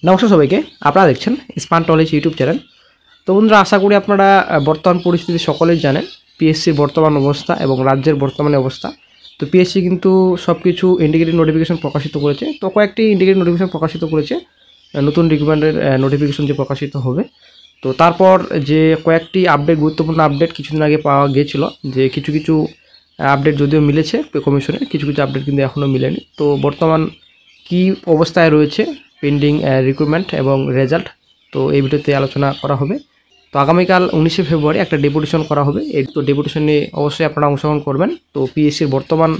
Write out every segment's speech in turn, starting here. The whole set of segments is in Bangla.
নমস্কার সবাইকে, আপনারা দেখছেন স্মার্ট নলেজ ইউটিউব চ্যানেল। তো বন্ধুরা, আশা করি আপনারা বর্তমান পরিস্থিতি সকলেই জানেন, পিএসসির বর্তমান অবস্থা এবং রাজ্যের বর্তমানে অবস্থা। তো পিএসসি কিন্তু সব কিছু ইন্ডিকেটিভ নোটিফিকেশন প্রকাশিত করেছে। তো কয়েকটি ইন্ডিকেটিভ নোটিফিকেশন প্রকাশিত করেছে, নতুন রিক্রুটমেন্টের নোটিফিকেশন যে প্রকাশিত হবে। তো তারপর যে কয়েকটি আপডেট, গুরুত্বপূর্ণ আপডেট কিছুদিন আগে পাওয়া গিয়েছিল, যে কিছু কিছু আপডেট যদিও মিলেছে কমিশনের, কিছু কিছু আপডেট কিন্তু এখনও মিলেনি। তো বর্তমান কি অবস্থায় রয়েছে পেন্ডিং রিক্রুটমেন্ট এবং রেজাল্ট, তো এই ভিডিওতে আলোচনা করা হবে। তো আগামীকাল 19শে ফেব্রুয়ারি একটা ডেপুটেশন করা হবে। এই তো ডেপুটেশন নিয়ে অবশ্যই আপনারা অংশগ্রহণ করবেন। তো পিএসসির বর্তমান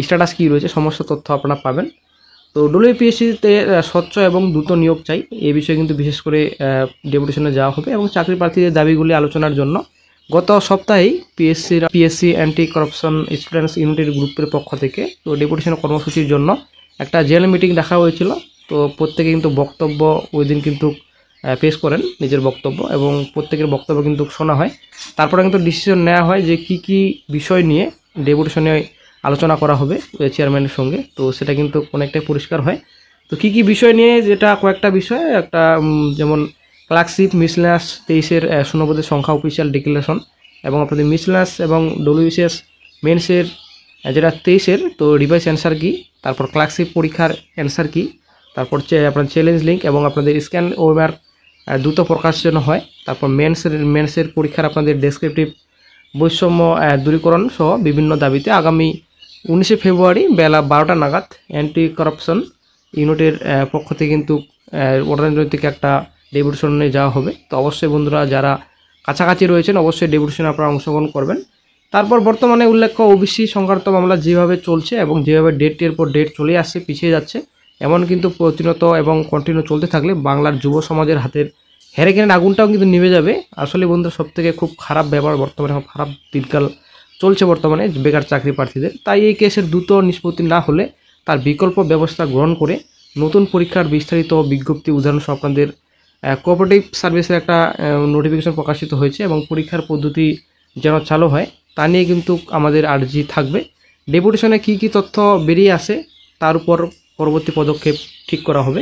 স্ট্যাটাস কী রয়েছে সমস্ত তথ্য আপনারা পাবেন। তো ডব্লিউপিএসসিতে স্বচ্ছ এবং দ্রুত নিয়োগ চাই, এই বিষয়ে কিন্তু বিশেষ করে ডেপুটেশনে যাওয়া হবে। এবং চাকরি প্রার্থীদের দাবিগুলি আলোচনার জন্য গত সপ্তাহেই পিএসসি অ্যান্টি করাপশন স্টুডেন্টস ইউনিটের গ্রুপের পক্ষ থেকে তো ডেপুটেশন কর্মসূচির জন্য একটা জেনারেল মিটিং রাখা হয়েছিল। তো প্রত্যেকে কিন্তু বক্তব্য ওই দিন কিন্তু পেশ করেন নিজের বক্তব্য, এবং প্রত্যেকের বক্তব্য কিন্তু শোনা হয়। তারপরে কিন্তু ডিসিশন নেওয়া হয় যে কি কি বিষয় নিয়ে ডেপুটেশনে আলোচনা করা হবে চেয়ারম্যানের সঙ্গে। তো সেটা কিন্তু অনেকটাই পরিষ্কার হয়। তো কি কি বিষয় নিয়ে, যেটা কয়েকটা বিষয়, একটা যেমন ক্লার্কশিপ মিসলেনাস 23-এর শূন্যপদের সংখ্যা অফিসিয়াল ডিক্লারেশন, এবং আপনাদের মিসলেনাস এবং ডব্লিউবিসিএস মেন্সের যেটা 23-এর তো রিভাইস অ্যান্সার কি, তারপর ক্লার্কশিপ পরীক্ষার অ্যান্সার কি, তারপর আপনার চ্যালেঞ্জ লিঙ্ক এবং আপনাদের স্ক্যান ওয়েমার দ্রুত প্রকাশ যেন হয়। তারপর মেন্সের পরীক্ষার আপনাদের ডেসক্রিপটিভ বৈষম্য দূরীকরণ সহ বিভিন্ন দাবিতে আগামী 19শে ফেব্রুয়ারি বেলা 12টা নাগাদ অ্যান্টি করাপশন ইউনিটের পক্ষ থেকে কিন্তু রাজনৈতিক একটা ডেপুটেশনে যাওয়া হবে। তো অবশ্যই বন্ধুরা, যারা কাছাকাছি রয়েছেন অবশ্যই ডেপুটেশনে আপনারা অংশগ্রহণ করবেন। তারপর বর্তমানে উল্লেখ্য ওবিসি সংক্রান্ত মামলা যেভাবে চলছে এবং যেভাবে ডেটের পর ডেট চলে আসছে, পিছিয়ে যাচ্ছে, এমন কিন্তু প্রতিনিয়ত এবং কন্টিনিউ চলতে থাকলে বাংলার যুব সমাজের হাতের হ্যারিকেনের আগুনটাও কিন্তু নিভে যাবে। আসলে বন্ধুরা, সবথেকে খুব খারাপ ব্যাপার, বর্তমানে খারাপ দিনকাল চলছে বর্তমানে বেকার চাকরি প্রার্থীদের। তাই এই কেসের দ্রুত নিষ্পত্তি না হলে তার বিকল্প ব্যবস্থা গ্রহণ করে নতুন পরীক্ষার বিস্তারিত বিজ্ঞপ্তি, উদাহরণসহ আপনাদের কোঅপারেটিভ সার্ভিসের একটা নোটিফিকেশন প্রকাশিত হয়েছে, এবং পরীক্ষার পদ্ধতি যেন চালু হয় তা নিয়ে কিন্তু আমাদের আর্জি থাকবে। ডেপুটেশনে কী কী তথ্য বেরিয়ে আসে তার উপর পরবর্তী পদক্ষেপ ঠিক করা হবে।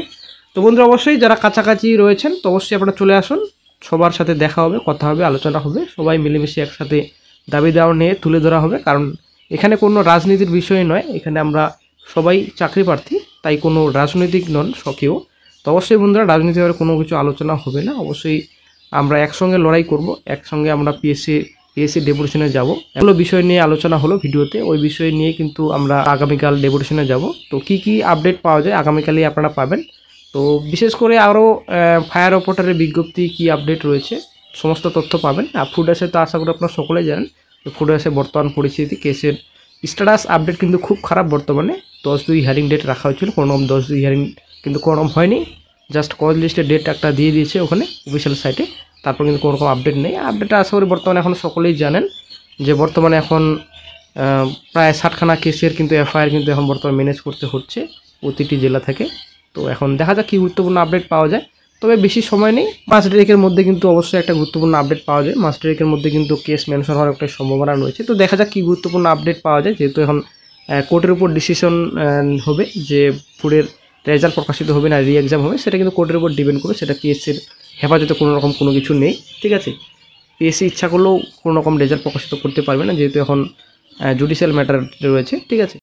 তো বন্ধুরা, অবশ্যই যারা কাছাকাছি রয়েছেন তো অবশ্যই আপনারা চলে আসুন, সবার সাথে দেখা হবে, কথা হবে, আলোচনা হবে, সবাই মিলেমিশে একসাথে দাবি দেওয়া নিয়ে তুলে ধরা হবে। কারণ এখানে কোনো রাজনীতির বিষয় নয়, এখানে আমরা সবাই চাকরি প্রার্থী, তাই কোনো রাজনৈতিক নন কেউ। তো অবশ্যই বন্ধুরা, রাজনীতিভাবে কোনো কিছু আলোচনা হবে না। অবশ্যই আমরা একসঙ্গে লড়াই করব, একসঙ্গে আমরা পিএসসি ডেপুটেশনে যাব। এগুলো বিষয় নিয়ে আলোচনা হলো ভিডিওতে, ওই বিষয় নিয়ে কিন্তু আমরা আগামীকাল ডেপুটেশনে যাব। তো কি কি আপডেট পাওয়া যায় আগামীকালই আপনারা পাবেন। তো বিশেষ করে আরও ফায়ার অপারেটরের বিজ্ঞপ্তি কি আপডেট রয়েছে সমস্ত তথ্য পাবেন। আর ফুড আসে তো আশা করি আপনারা সকলেই জানেন, তো ফুড আসে বর্তমান পরিস্থিতি কেসের স্ট্যাটাস আপডেট কিন্তু খুব খারাপ বর্তমানে। 10/2 হিয়ারিং ডেট রাখা হয়েছিল, কোনো রকম 10/2 হিয়ারিং কিন্তু কোনো রকম হয়নি। জাস্ট কজ লিস্টের ডেট একটা দিয়ে দিয়েছে ওখানে অফিসিয়াল সাইটে, তারপর কিন্তু কোনো রকম আপডেট নেই। আপডেটটা আশা করি বর্তমানে এখন সকলেই জানেন যে বর্তমানে এখন প্রায় 60খানা কেসের কিন্তু এফআইআর কিন্তু এখন বর্তমানে ম্যানেজ করতে হচ্ছে প্রতিটি জেলা থেকে। তো এখন দেখা যাক কী গুরুত্বপূর্ণ আপডেট পাওয়া যায়। তবে বেশি সময় নেই, 5 তারিখের মধ্যে কিন্তু অবশ্যই একটা গুরুত্বপূর্ণ আপডেট পাওয়া যায়। 5 তারিখের মধ্যে কিন্তু কেস মেনশন হওয়ার একটা সম্ভাবনা রয়েছে। তো দেখা যাক কী গুরুত্বপূর্ণ আপডেট পাওয়া যায়, যেহেতু এখন কোর্টের উপর ডিসিশন হবে যে ফুডের রেজাল্ট প্রকাশিত হবে না রি এক্সাম হবে, সেটা কিন্তু কোর্টের উপর ডিপেন্ড করবে। সেটা পিএসসির হেফাজতে কোনো রকম কোনো কিছু নেই, ঠিক আছে। পিএসসি ইচ্ছা করলেও কোনো রকম রেজাল্ট প্রকাশিত করতে পারবে না, যেহেতু এখন জুডিশিয়াল ম্যাটার রয়েছে, ঠিক আছে।